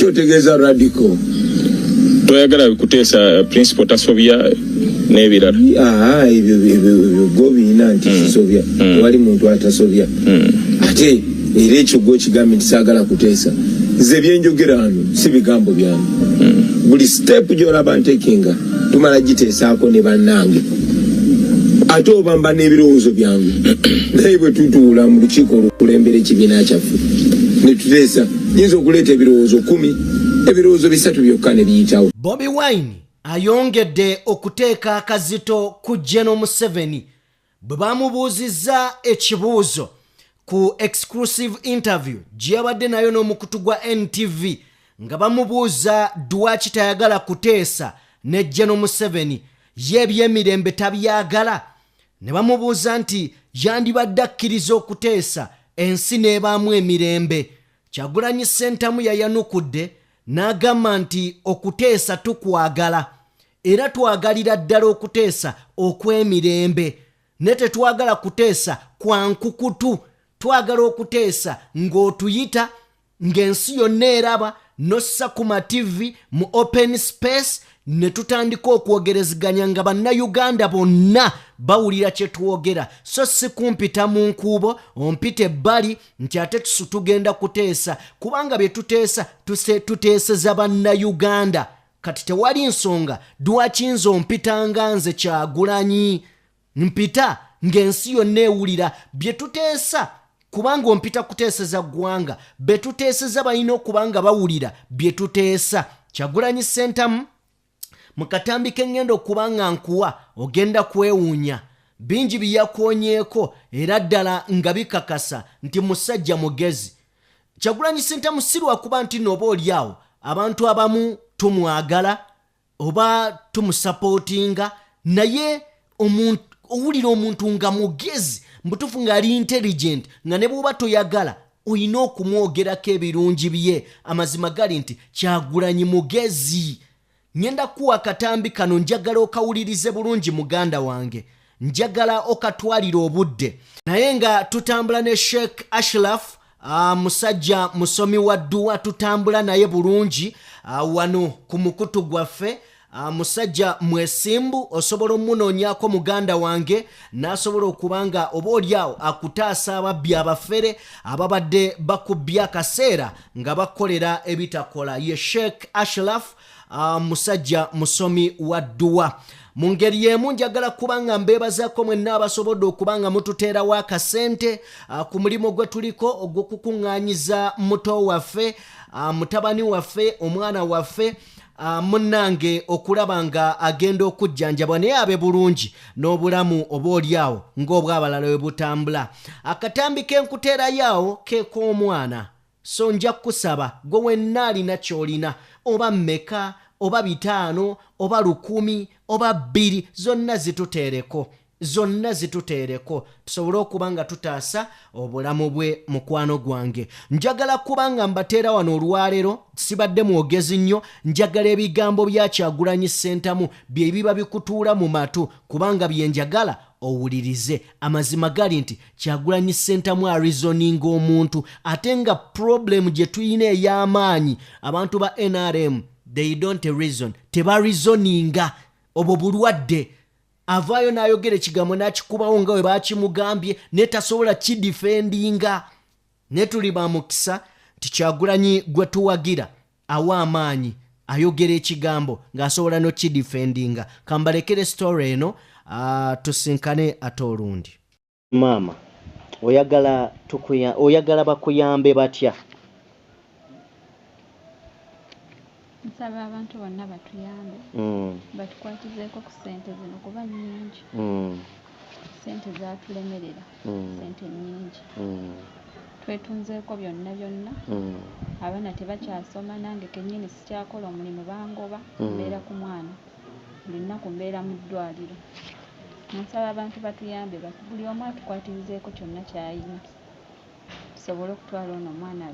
kyotegeeza radical toyagala kuteesa principal tasobya n'ebirala ebyo go biina nti kisobya tewali muntu atasobya ate era ekyo gwe kigambe nti saagala kuteesa nze byenjogera wano si bigambo byange buli step gy'olaba ntekinga tumala giteesaako ne bannange ate obamba n'ebirowoozo byange naye bwe tutuula mu lukiiko olukulembera ekibiina kyaffe ne tuteesa nyinza okuleeta ebirowoozo 10 ebirowoozo 3 byokka ne biyitawo. Bobi Wine ayongedde okuteeka akazito ku General Museveni bwe bamubuuzizza ekibuuzo ku exclusive interview gye yabadde nayo n'omukutu gwa NTV nga bamubuuza dwaki tayagala kuteesa ne General Museveni ye ebyemirembe tabyagala, ne bamubuuza nti yandibadde akkiriza okuteesa ensi n'ebaamu emirembe. Kyagulanyi Ssentamu yayanukudde n'agamba nti okuteesa tukwagala era twagalira ddala okuteesa okw'emirembe ne tetwagala kuteesa kwa nkukutu, twagala okuteesa ng'otuyita ng'ensi yonna eraba nossa ku ma TV mu open space ne tutandika okwogereziganya nga bannayuganda bonna bawulira kye twogera, so si kumpita mu nkuubo ompita ebbali nti ate tugenda kuteesa kubanga bye tuteesa tuteeseza bannayuganda. Kati tewali nsonga dwaki nze ompitanga nze Kyagulanyi mpita ng'ensi yonna ewulira bye tuteesa kubanga ompita kuteeseza ggwanga, be tuteeseza balina okubanga bawulira bye tuteesa. Kyagulanyi Ssentamu mu katambi k'engendo okubanga nkuwa ogenda kwewuunya, bingi byakoonyeeko era ddala nga bikakasa nti musajja mugezi. Kyagulanyi Ssentamu si lwakuba nti nooba oliawo abantu abamu tumwagala oba tumusapootinga, naye owulira omuntu nga mugezi mbutufu ng'ali intelligent nga ne bw'oba toyagala olina okumwogerako ebirungi bye. Amazima gali nti Kyagulanyi mugezi. Ngenda kuwa akatambi kano njagala okawulirize bulungi muganda wange, njagala okatwalira obudde. Naye nga tutambula ne Sheikh Ashraf musajja musomi wa dduwa, tutambula naye bulungi wano ku mukutu gwaffe. Musajja mwesimbu, osobola omunoonyako muganda wange n'asobola okubanga oba oliawo akutaasa ababbi abafere ababadde bakubbya akaseera nga bakolera ebitakola. Ye Sheikh Ashraf musajja musomi wa dduwa. Mu ngeri y'emu njagala kubanga mbeebazaako mwenna abasobodde okubanga mututeerawo akasente ku mulimu gwe tuliko ogw'okukuŋŋaanyiza muto waffe, mutabani waffe, omwana waffe, munnange okulaba nga agenda okujjanjabwa naye abe bulungi n'obulamu oba oliawo ng'obw'abalala bwe butambula. Akatambi kenkuteerayo k'ek'omwana, so nja kusaba gwe wenna alina ky'olina, oba mmeka oba 5 oba 100 oba 2, zonna zituteereko tusobole okubanga tutaasa obulamu bwe. mukwano gwange, njagala kubanga mbateera wano olwaleero, sibadde mwogezi nnyo, njagala ebigambo bya Kyagulanyi Ssentamu bye biba bikutuula mu matu kubanga bye njagala owulirize. Amazima gali nti Kyagulanyi Ssentamu arizoninga omuntu ate nga problem gye tuyina ey'amaanyi abantu ba NRM they don't reason, tebarizoninga. Obwo bulwadde. Avaayo n'ayogera ekigambo n'akikubawo nga bwe baakimugambye ne tasobola kidifendinga. Ne tuli ba mukisa nti Kyagulanyi gwe tuwagira awa amaanyi ayogera ekigambo ng'asobola n'okidifendinga. Kambalekere story eno tusinkane ate olundi. Maama, oyagala bakuyambe batya? Nsaba abantu bonna batuyambe batukwatizeeko ku ssente zino kuba nnyingi. Ssente zaatulemerera, ssente nnyingi. Twetunzeeko byonna abaana tebakyasoma, nange kennyini sikyakola omulimu bangoba, mbeera ku mwana buli nnaku mbeera mu ddwaliro. Nsaba abantu batuyambe, buli omu atukwatirizeeko kyonna ky'ayina tusobole okutwala ono omwana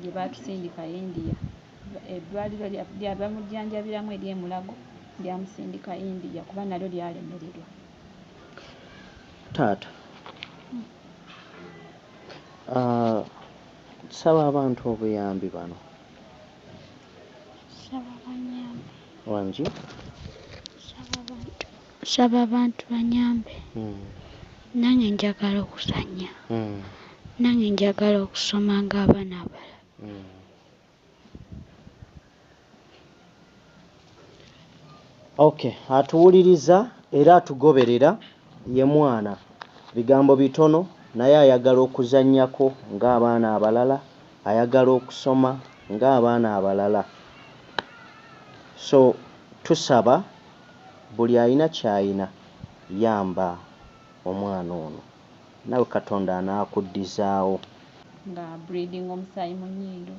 gye baatusindika India. Eddwaliro lyabamujjanjabiramu ery'emulago lyamusindika India kuba nalyo lyalemererwa. Taata, nsaba abantu obuyambi bano wangi saba abantu banyambe nange njagala okusanya nange njagala okusoma ng'abaana abalala. Okay, atuwuliriza era atugoberera ye mwana bigambo bitono naye ayagala okuzannyako ng'abaana abalala, ayagala okusoma ng'abaana abalala. So tusaba buli alina kyayina yamba omwana ono nawe Katonda anaakuddizaawo. nga breeding omusaayi mu nnyindo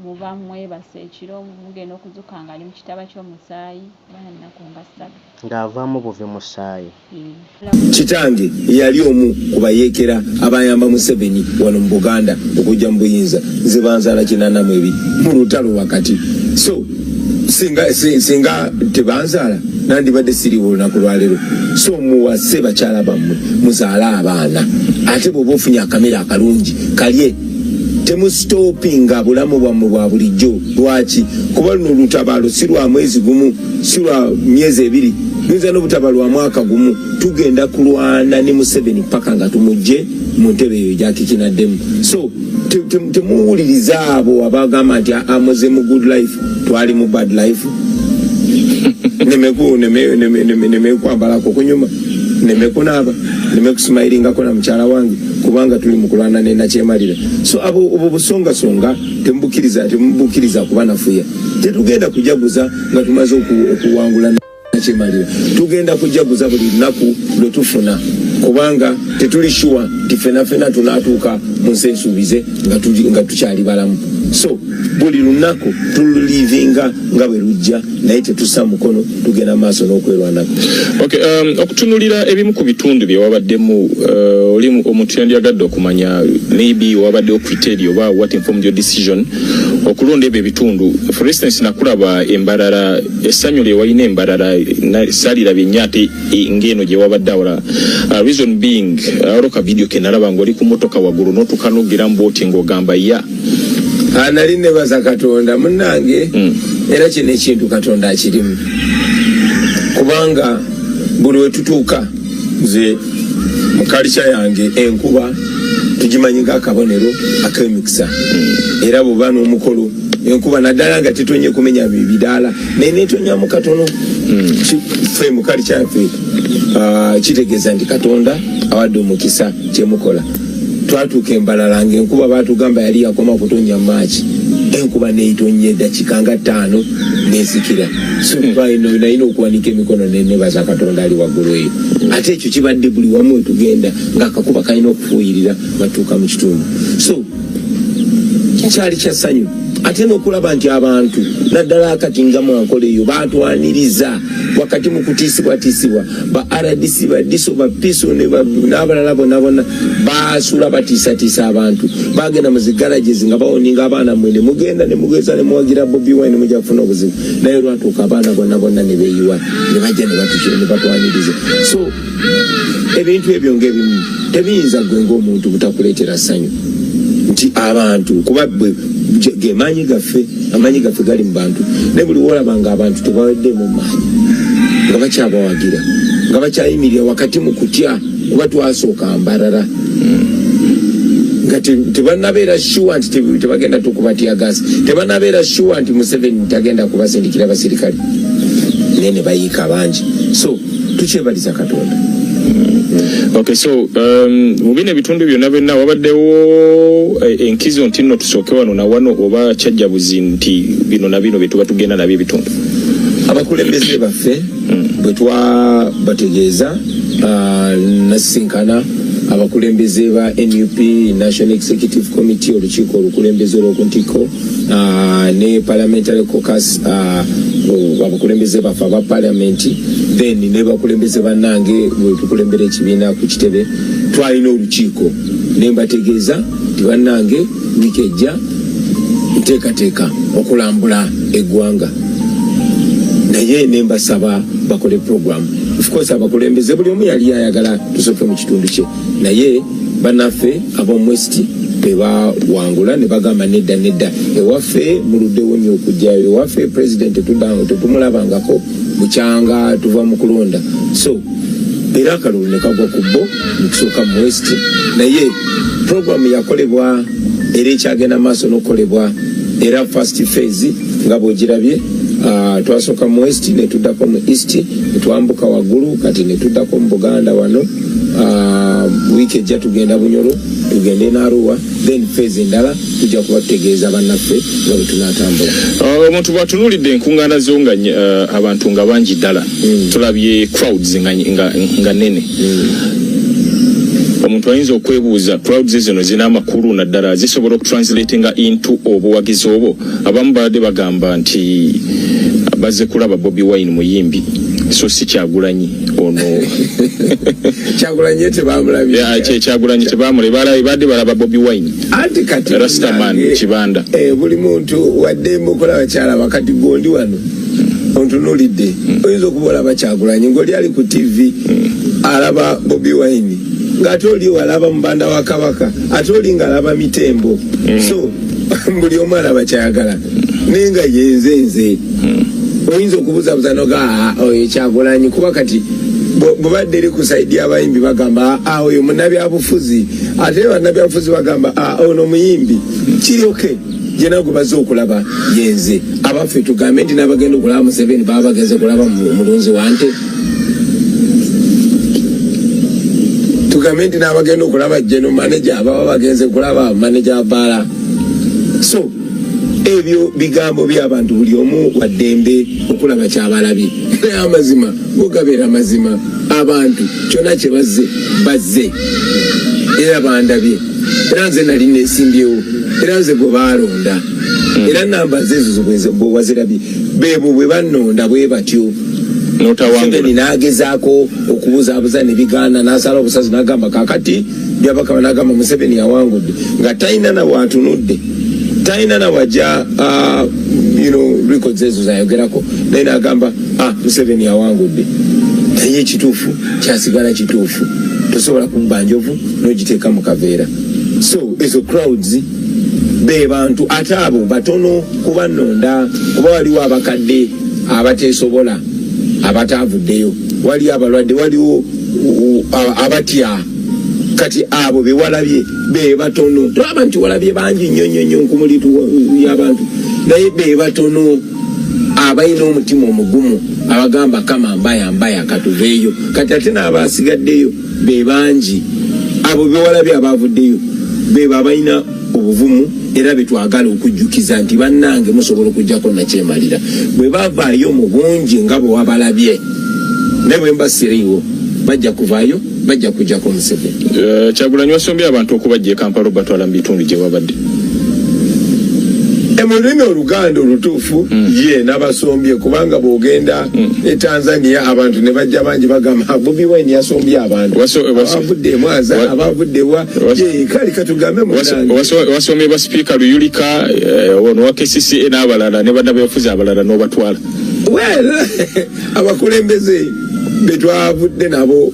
muba mwebase ekiro mugenda okuzuka nga ali mu kitaba ky'omusaayi bana nnaku nga 3 ng'avaamu buvi musaayi. kitange yali omu kubayeekera abayamba Museveni wano mu Buganda okujja mu buyinza nze banzaala 82 mu lutalo wakati. So singa tebanzaala nandibadde siriwo olunaku lwaleero. So muwase bakyala bammwe muzaala abaana ate bw'oba ofunye akamera akalungi kalye. Temusitopinga bulamu bwammwe bwa bulijjo. Lwaki? Kuba luno olutabaalo si lwa mwezi gumu, si lwa myezi ebiri, luyinza n'obutaba lwa mwaka gumu. Tugenda kulwana ne Museveni paka nga tumugje mu ntebe eyo gyakikinaddemu. So temuwuliriza abo abagamba nti amuze mu good life twali mu bad life. Nemekwambalako kunyuma, nemekunaaba, nemekusmilingako na mukyala wange kubanga tuli mu kulwana ne nakyemalira. So abo busongasonga temubukiriza kuba nafuya. Tetugenda kujaguza nga tumaze okuwangula nakyemalira. Tugenda kujaguza buli lunaku lwe tufuna kubanga tetuli sure nti fenafena tunaatuuka mu nsi ensuubize nga tukyali balamu. So buli lunaku tululivinga nga bwe lujja naye tetussa mukono tugenda maaso n'okwerwanako. Okay, okutunulira ebimu ku bitundu bye wabaddemu oli omuntu yandiyagadde okumanya maybe wabadde okwiteri oba what informed your decision okulonda ebyo ebitundu. For instance nakulaba Embarara, essanyu lye walina Embarara saalirabye nnyo ate ng'eno gye wabadde awala. Reason being awoloka video ke nalaba ng'oli ku motoka waggulu n'otukanogera mu booti ng'ogamba ya nali nebaza Katonda munnange era kino ekintu Katonda akirimu kubanga buli we tutuuka nze mu kalica yange enkuba tugimanyi ng'akabonero ak'emikisa era bw'oba n'omukolo enkuba naddala nga tetonye kumenya bidaala naye netonyamu katono ffe mu kalica yaffe kitegeeza nti Katonda awadde omukisa kyemukola. Twatuuka Embarara ng'enkuba baatugamba yali yakoma kutonya Maachi, enkuba neetonnya eddakiika nga 5 neesikira. So nalina okuwanika emikono nenebaza Katonda ali waggulu eyo. Ate ekyo kibadde buli wamu we tugenda ng'akakuba kalina okufuuyirira batuuka mu kitundu. So kyali kya ssanyu ate n'okulaba nti abantu naddala akati nga mwankola eyo baatwaniriza wakati mu kutiisibwatiisibwa ba RDC ba diso ba piso n'abalala bonna baasula batiisatiisa abantu bagenda mu zigalages nga bawoninga abaana mwene mugenda ne mugeza ne muwagira Bobi Wine mujja kufuna obuzibu naye lwatuuka abaana bonna ne beeyiwa ne bajja ne batukira ne batwaniriza. So ebintu ebyo ng'ebimu tebiyinza gwe ng'omuntu butakuleetera ssanyu nti abantu kuba amaanyi gaffe gali mu bantu ne buli wolaba nga abantu tebawedde mu maanyi nga bakyabawagira nga bakyayimirira wakati mu kutya oba twasooka Mbarara nga tebanabeera sure nti tebagenda tukubatya gasi, tebanabeera sure nti Museveni tagenda kubasindikira basirikale naye ne bayiika bangi. So tukyebaliza Katonda. Okay, so mu bino ebitundu byonna wabaddewo enkizo nti nno tusooke wano na wano oba kyajjabuzi nti bino na bino bye tuba tugenda nabyo ebitundu. Abakulembeze baffe bwe twabategeeza nasisinkana abakulembeze ba NUP National Executive Committee olukiiko olukulembeze olw'okuntiko ne Parliamentary Caucus abakulembeze baffe aba Parliament then ne bakulembeze bannange bwe tukulembera ekibiina ku kitebe twalina olukiiko ne mbategeeza nti bannange wiiki ejja nteekateeka okulambula eggwanga naye ne mbasaba bakole program. Of course abakulembeze buli omu yali ayagala tusooke mu kitundu kye naye bannaffe ab'omu West beba wangula ne bagamba nedda ewaffe muluddewo nnyo okujjayo ewaffe president tetumulabangako bukyanga tuva mu kulonda so era akalulu ne kagwa ku bbo mukusooka mu west naye programu yakolebwa era ekyagenda maaso n'okukolebwa era first phase nga bw'ogirabye twasooka mu west ne tuddako mu east ne twambuka waggulu kati ne tuddako mu Buganda wano wiiki ejja tugenda Bunyoro tugende Naruwa then phase endala tujja kuba tutegeeza bannaffe nga bwe tunaatambula omuntu bw'atunuulidde enkuŋŋaana zo nga abantu nga bangi ddala tulabye crowds nga nene omuntu ayinza okwebuuza crowds zino zina amakulu naddala zisobola okutranslatinga into obuwagizi obwo abamu badde bagamba nti bazze kulaba Bobi Wine muyimbi so si Kyagulanyi ono Kyagulanyi tebamulabye Kyagulanyi tebamulabye badde balaba Bobi Wine anti kati Rastaman Kibanda buli muntu wadde mukola kyalaba kati gondi wano ontunuulidde oyinza okuboolaba Kyagulanyi ng'oli ali ku TV alaba Bobi Wine ng'ate oli walaba mubanda wa Kabaka ate oli ng'alaba Mitembo so buli omu alaba kyayagala naye nga yenzenze oyinza okubuzabuza noga oyo Kyagulanyi kuba kati bwebadde eri ku saidi y'abayimbi bagamba oyo munnabyabufuzi ate bannabyabufuzi bagamba ono muyimbi kiryoke jena gubaze okulaba yenze abaffe tugambe nti n'abagenda okulaba Museveni baba bagenze kulaba mulunzi wante tugambe nti n'abagenda okulaba general manager baba bagenze kulaba manager Bala so ebyo bigambo by'abantu buli omu waddembe okulaba kyabalabye amazima gogabeera mazima abantu kyonna kye bazze era bandabye era nze nali nesimbyewo era nze gwe baalonda era namba zezo bwewazirabye beebo bwe bannonda bwe batyo Museveni n'agezaako okubuzaabuza ne bigaana n'asala obusazi n'agamba kakati byabakaba n'agamba Museveni yawangudde nga talina na bwatunudde talina na wajja records ezo zayogerako naye n'agamba Museveni yawangudde naye ekituufu kyasigala kituufu tosobola kubba njovu n'ogiteeka mu kaveera so ezo crowds be bantu ate abo batono kubannonda kuba waliwo abakadde abateesobola abatavuddeyo wali abalwadde waliwo abatya kati abo bewalabye be batono tulaba nti walabye bangi nnyo nkumulitu y'abantu naye be batono abalina omutima omugumu abagamba kama mbaya katuveeyo kati ate n'abasigaddeyo be bangi abo bewalabye abavuddeyo be abalina obuvumu era betwagala okujjukiza nti bannange musobola okujjako nakyemalira bwe bavaayo mu bungi nga bwe wabalabye ne bwe mbasiriiwo bajja kuvaayo bajja kujjako Museveni Kyagulanyi wasombye abantu okubajja e Kampala batwala mu bitundu gye babadde mululimi Oluganda olutuufu ye n'abasombye kubanga bw'ogenda e Tanzania abantu ne bajja bangi bagamba Bobi Wine yasombye abantu abavudde e Mwanza abavudde wa kale katugambe munange wasombye ba speaker Luyulika ono wa KCCA n'abalala ne bannabyabufuzi abalala n'obatwala abakulembeze betwavudde nabo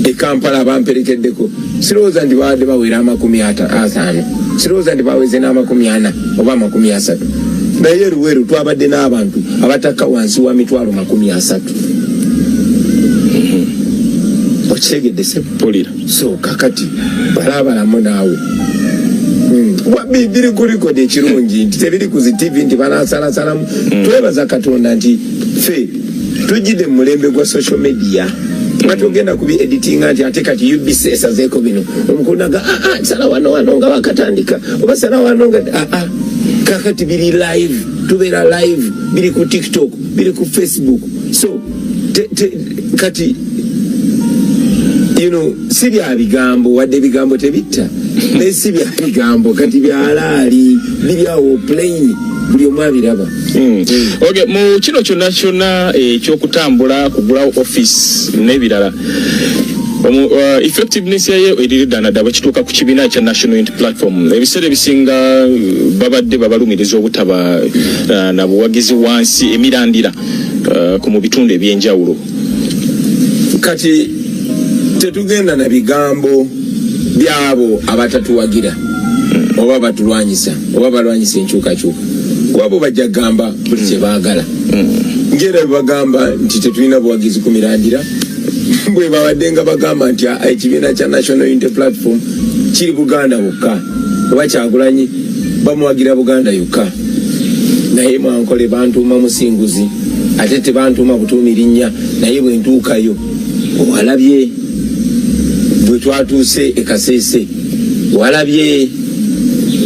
e Kampala bamperekeddeko sirowooza ndi bawadde bawera 50 sirowooza ndi baweze n'40 oba 30 naye Luweero twabadde n'abantu abatakka wansi wa mitwalo 30 okitegedde sepulira so kakati balabalamu naawe biri ku likodi ekirungi nti tebiri ku zi TV nti banasalasalamu twebaza Katonda nti ffe tujjidde mu mulembe gwa social media nga tugenda kubi editinga nti ate kati UBC esazeeko bino omukulu naga sala wano nga bakatandika oba sala wano nga kakati biri live tubeera live biri ku TikTok biri ku Facebook so kati si bya bigambo wadde bigambo tebitta naye si bya bigambo kati byalaali biri awo plain buli omu abiraba okay mu kino kyonna ekyokutambula kugulawo office n'ebirala effectiveness yayo eri ddala bwekituuka ku kibiina kya National Unity Platform ebiseera ebisinga babadde babalumiriza obutaba na buwagizi wansi emirandira mu bitundu ebyenjawulo kati tetugenda na bigambo byabo abatatuwagira oba batulwanyisa oba balwanyisa enkyukakyuka wabo bajja gamba buli kye baagala ngera bagamba nti tetulina buwagizi ku mirandira bwe babadde nga bagamba nti ekibiina kya National Unity Platform kiri Buganda bukka oba Kyagulanyi bamuwagira Buganda yokka naye mwankole bantuuma musinguzi ate tebantuuma butuumi linnya naye bwe ntuukayo walabye bwe twatuuse e Kasese walabye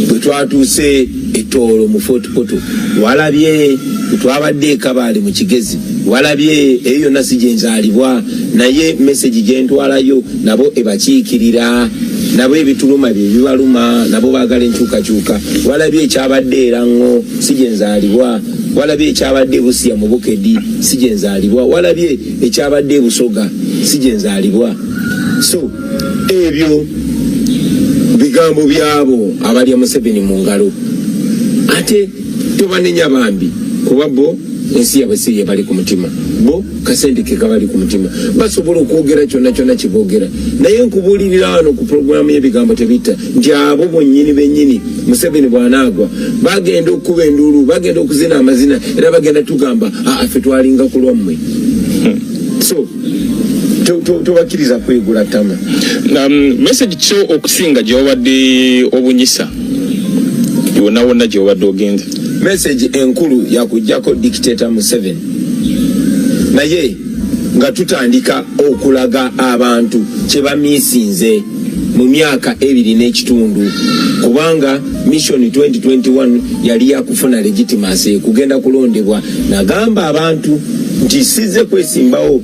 bwe twatuuse Etoolo mu Fort Portal walabye twabadde e Kabale mu Kigezi walabye eyo yonna si gye nzaalibwa naye message gye ntwalayo nabo ebakiikirira nabo ebituluma bye bibaluma nabo baagala enkyukakyuka walabye ekyabadde erango si gye nzaalibwa walabye ekyabadde Busia mu Bukedi si gye nzaalibwa walabye ekyabadde Busoga si gye nzaalibwa so ebyo bigambo byabo abalya Museveni mu ngalo ate tobanenya bambi kuba bo ensi yabwe bali ku mutima bo kasente ke kabali ku mutima basobola okwogera kyonna kyonna kiboogera naye nkubuulirira wano ku programu y'ebigambo tebita nti abo bonnyini bennyini Museveni bw'anaagwa bagenda okuba enduulu bagenda okuzina amazina era bagenda tugamba ffe twalinga ku lwammwe so tobakkiriza kwegula tama message kyo okusinga gye wabadde obunyisa yonna wonna gye wabadde ogenze message enkulu yakujjako dictator Museveni naye nga tutandika okulaga abantu kye bamiisinze mu myaka 2 n'ekitundu kubanga mission 2021 yali yakufuna legitimacy kugenda kulondebwa nagamba abantu nti sizze kwesimbawo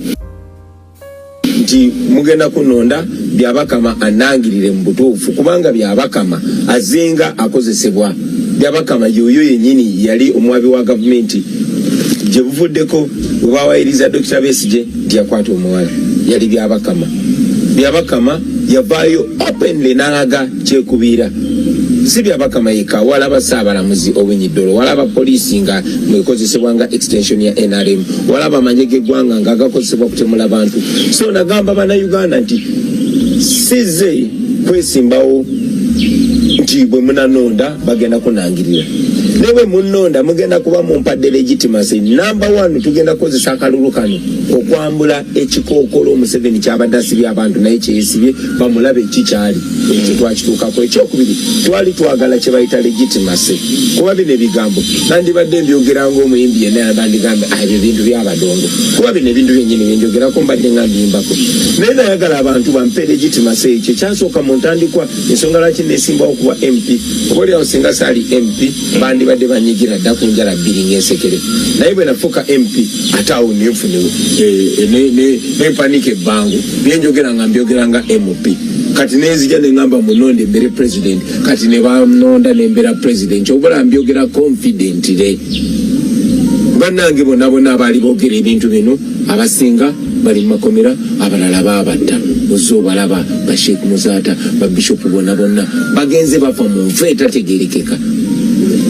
nti mugenda kunonda byabakama anangirire mu butuufu kubanga byabakama azinga akozesebwa byabakama yoyo yennyini yali omwabi wa gavumenti gye buvuddeko bwebawayiriza Dr. Besigye nti yakwata omuwala yali byabakama yavaayo openly n'alaga kyekubiira si byabakama yeka walaba Ssaabalamuzi Obwenyiddolo walaba poliisi nga mwekozesebwa nga extension ya NRM walaba amanye g'eggwanga nga gakozesebwa kutemula bantu so nagamba bannayuganda nti sizze kwesimbawo nti bwe munanonda bagenda kunangirira newe munonda mugenda kuba mumpadde legitimacy number 1 tugenda kozesa akalulu kano okwambula ekikookolo Museveni kyabadde asibye abantu naye kyeyesibye bamulabe ekikyali ekyo twakituukako ekyokubiri twali twagala kye bayita legitimacy kuba bino ebigambo nandibadde mbyogera ng'omuyimbi yenna bandigambe ebyo bintu by'abadongo kuba bino ebintu byennyini byenjogerako mbadde nga mbimbako naye nayagala abantu bampe legitimacy ekyo kyasooka mu ntandikwa ensonga lwaki neesimbawo okuba MP obaoliawo singa saali MP bandibadde banyigira dda ku njala bbiri ng'ensekere naye bwe nafuuka MP ate awo nenfunewo nempanike ebbangu byenjogera nga mbyogera nga MP kati nenzija neŋŋamba munonde mbere president kati ne banonda nembera president obula mbyogera confidently bannange bonna abaali boogera ebintu bino abasinga bali mu makomera abalala baabadda ozze obalaba basheek Muzaata babishopu bonna bagenze bafa mu nfa etategerekeka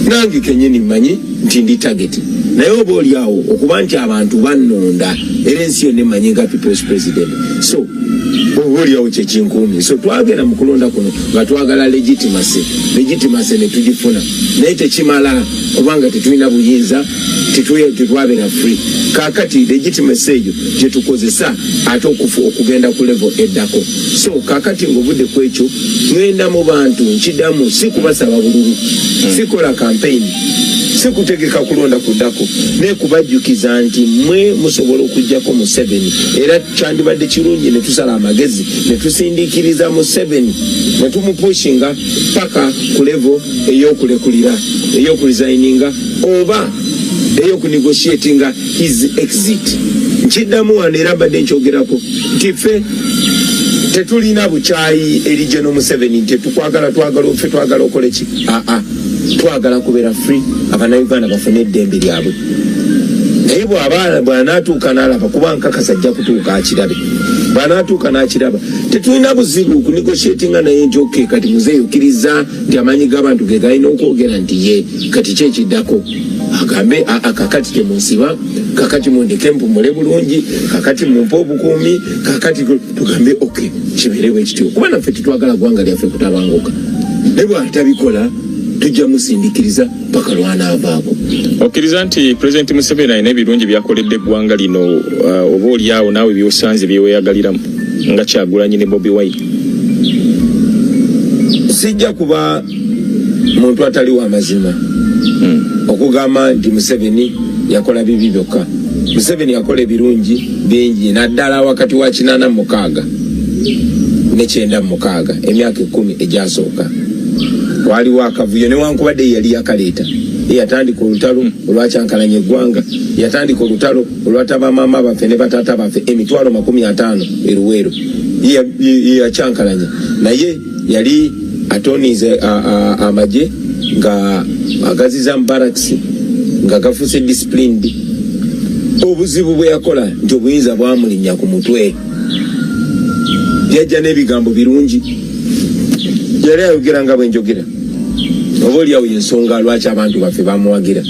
nange kennyini mmanyi nti ndi target naye oba oliawo okuba nti abantu bannonda era ensi yonna emanyi nga people's president so oba oliawo kyekinkuumi so twagenda mu kulonda kuno nga twagala legitimacy ne tugifuna naye tekimala obanga tetulina buyinza tetwabeera free kakati legitimacy eyo gyetukozesa ate okugenda ku level eddako so kakati ng'obudde kwekyo ngenda mu bantu nkiddamu si kubasaba bululu sikola campaign sikutegeka kulonda kuddako naye kubajjukiza nti mwe musobola okugjako Museveni era kyandibadde kirungi ne tusala amagezi ne tusindiikiriza Museveni ne tumupushinga paka ku level ey'okulekulira ey'okuresigninga oba ey'okunegotiatinga his exit nkiddamu wano era mbadde nkyogerako nti ffe tetulina bukyayi eri General Museveni nti twagala ffe twagala okole ki twagala kubeera free abannayuganda bafune eddembe lyabwe naye bw'anaatuuka n'alaba kuba nkakasa ajja kutuuka akirabe banatuuka n'akiraba tetulina buzibu kunegotiatinga naye nti okay kati muzeeyukiriza nti amanyi g'abantu ge galina okwogera nti ye kati ki ekiddako agambe kakati temunsiba kakati mundeke mpumule bulungi kakati mumpe obukuumi kakati tugambe okay kibeerewo ekityo kuba naffe tetwagala ggwanga lyaffe kutabanguka ne bw'atabikola tujja musindikiriza paka lwanaavaako. Okkiriza nti Pulezidenti Museveni alina ebirungi byakoledde eggwanga lino oba oliawo naawe by'osanze byeweyagaliramu nga Kyagulanyi ne Bobi Wine? Sijja kuba muntu atali wa mazima okugamba nti Museveni yakola bibi byokka. Museveni yakola ebirungi bingi naddala wakati wa 86 ne 96 emyaka 10 egyasooka. Waliwo akavuyo newankubadde yali yakaleeta yatandika olutalo olwakyankalanya eggwanga yatandika olutalo olwataba maama baffe ne bataata baffe emitwalo 50 eruweero yakyankalanya naye yali atonize amagye nga agaziza mu barracks nga gafuuse disciplined. Obuzibu bwe yakola nti obuyinza bwamulinnya ku mutwe yajja n'ebigambo birungi yali ayogera nga bwenjogera oba oliawo yensonga lwaki abantu baffe bamuwagira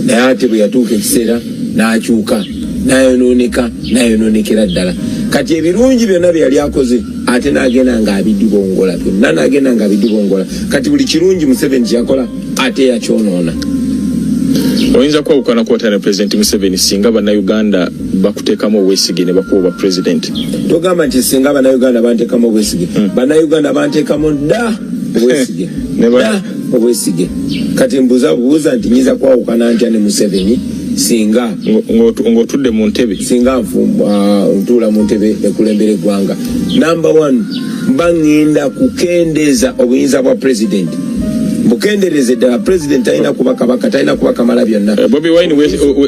naye ate bwe yatuuka ekiseera n'akyuka n'ayonoonekera ddala kati ebirungi byonna bye yali akoze ate n'agenda ng'abidibongola byonna n'agenda ng'abidibongola kati buli kirungi Museveni kyakola ate yakyonoona. Oyinza kwawukana kwota ne Pulezidenti Museveni singa bannayuganda bakuteekamu obwesige ne bakuwa obwa pulezidenti? Togamba nti singa bannayuganda banteekamu obwesige bannayuganda banteekamu dda obwesige dda obwesige kati mbuuza nti nyinza kwawukana ntya ne Museveni singa ng'otudde mu ntebe singa ntuula mu ntebe ekulembera eggwanga. Number 1 bangenda kukendeeza obuyinza bwa pulezidenti bukendereze ddala pulezidenti talina kuba kabaka talina kuba kamala byonna. Bobi Wine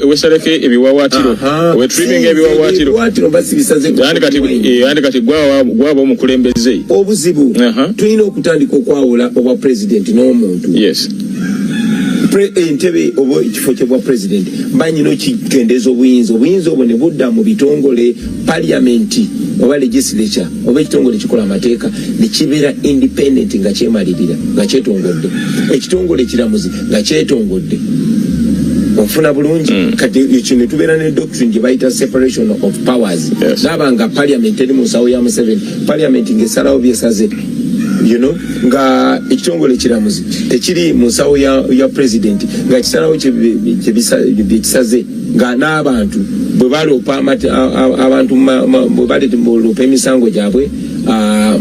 wesaleke ebiwawaatiro wetriminga ebiwawaatiro basibisaze yandi kati gwaba omukulembeze obuzibu tulina okutandika okwawula obwa pulezidenti n'omuntu. Yes. Entebe oba ekifo kye bwa pulezidenti banyina okikendeeza obuyinza obwo ne budda mu bitongole parliamenti oba legislature oba ekitongole kikola amateeka ne kibeera independent nga kyemalirira nga kyetongodde ekitongole ekiramuzi nga kyetongodde ofuna bulungi kati ekyo ne tubeera ne doctrine gye bayita separation of powers laba nga parliament eri mu nsawo ya Museveni parliament ng'esalawo byesaze nga ekitongole kiramuzi tekiri mu nsawo ya president nga kisalawo kyekisaze nga n'abantu bwe baloopa abantu bwe baloopa emisango gyabwe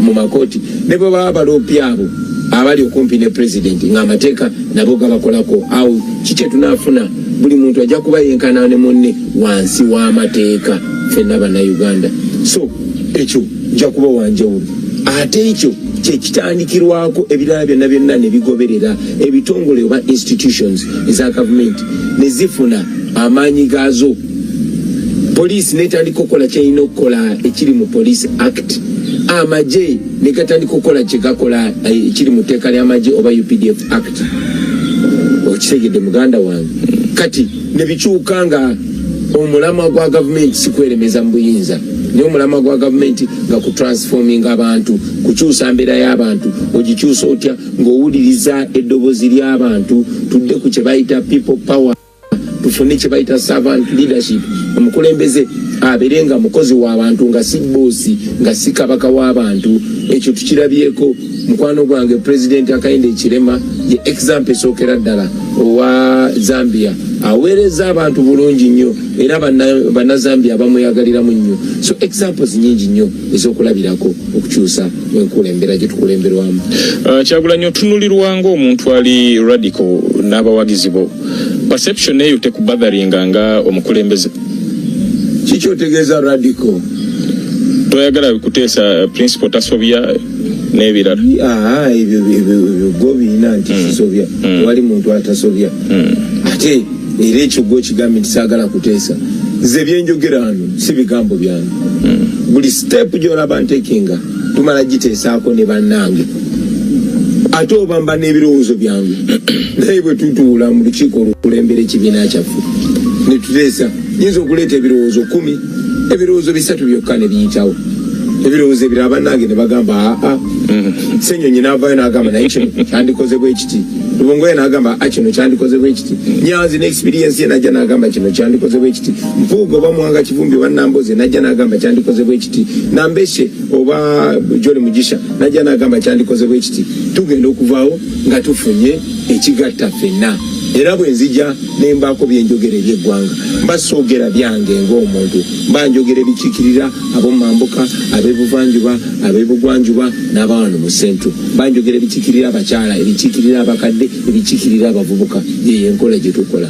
mu makooti ne bwe baba baloopi abo abali okumpi ne president ng'amateeka nabo gabakolako awo kikye tunaafuna buli muntu ajja kuba yenkana ne munne wansi w'amateeka ffenna bannayuganda. So ekyo nja kuba wanjawulo ate ekyo kyekitandikirwako ebirala byonna ne bigoberera ebitongole oba institutions eza government ne zifuna amaanyi gaazo. Poliisi netandika okukola kyalina okukola ekiri mu Police Act amagye ne gatandika okukola kye gakola ekiri mu tteeka ly'amagye oba UPDF Act. Okitegedde muganda wange kati ne bikyuka nga omulamwa gwa gavumenti si kweremeza mu buyinza naye omulamwa gwa gavumenti nga kutransforminga abantu kukyusa mbeera y'abantu ogikyusa otya ng'owuliriza eddoboozi ly'abantu tudde ku kye bayita people power tufune kye bayita servant leadership omukulembeze abeere nga mukozi w'abantu nga si boosi nga si kabaka w'abantu. Ekyo tukirabyeko mukwano gwange President Hakainde Hichilema ye example esookera ddala owa Zambia aweereza abantu bulungi nnyo era bannazambia bamuyagaliramu nnyo. So examples nyingi nnyo ez'okulabirako okukyusa enkulembera gye tukulemberwamu. Kyagulanyi otunulirwa ng'omuntu ali radical n'abawagizi bo perception eyo tekubadharinga nga omukulembeze? Kiki otegeeza radical? Toyagala kuteesa principal tasobya n'ebirala? Ebyo gwo biina nti kisobya wali muntu atasobya ate era ekyo gwo kigambe nti saagala kuteesa. Nze byenjogera wano si bigambo byange buli step gy'olaba ntekinga tumala giteesaako ne bannange ate oba mba n'ebirowoozo byange naye bwe tutuula mu lukiiko olukulembera ekibiina kyaffe ne tuteesa nyinza okuleeta ebirowoozo 10 ebirowoozo 3 byokka ne biyitawo ebirowoozo ebirala bannange ne bagamba Ssenyonyi n'avaayo n'agamba naye kino kyandikoze bwe kiti, Lubongoya n'agamba kino kyandikoze bwe kiti, Nyanzi n'experience ye najja n'agamba kino kyandikoze bwe kiti, Mpuuga oba Mwanga Kivumbi oba Namboze najja n'agamba kyandikoze bwe kiti, Nambeshe oba Joli Mugisha najja n'agamba kyandikoze bwe kiti. Tugenda okuvaawo nga tufunye ekigatta ffenna. Era bwe nzija ne mbaako bye njogera eri eggwanga, mbasoogera byange ng'omuntu, mba njogera ebikiikirira ab'omu mambuka, ab'ebuvanjuba, ab'ebugwanjuba n'abawano mu Central. Mba njogera ebikiikirira abakyala, ebikiikirira abakadde, ebikiikirira abavubuka. Ye enkola gye tukola.